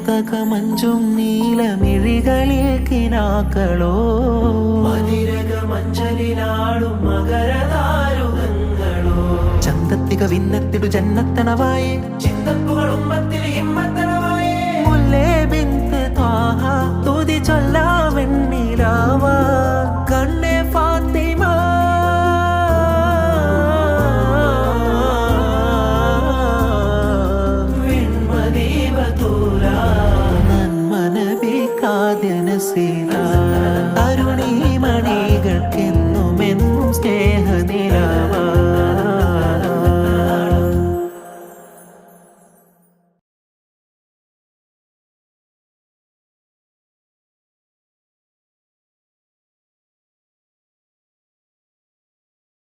മരതകമഞ്ചും നീലമിഴികളിൽ കിനാക്കളോ മതിരകമഞ്ചലിലാടും മകരതാരുകങ്ങളോ ചന്തത്തിക വിന്നത്തിടു ജന്നത്തണവായേ ചിന്തപ്പുകൾ ഉമ്മത്തിൽ ഹിമ്മത്തണവായേ മുല്ലേ ബിന്ത് ത്വാഹ തുതി ചൊല്ലാവെണ്ണിലാവ കണ്ണേ ഫാത്തിമ നന്മനബി കാദ്യ നസീറ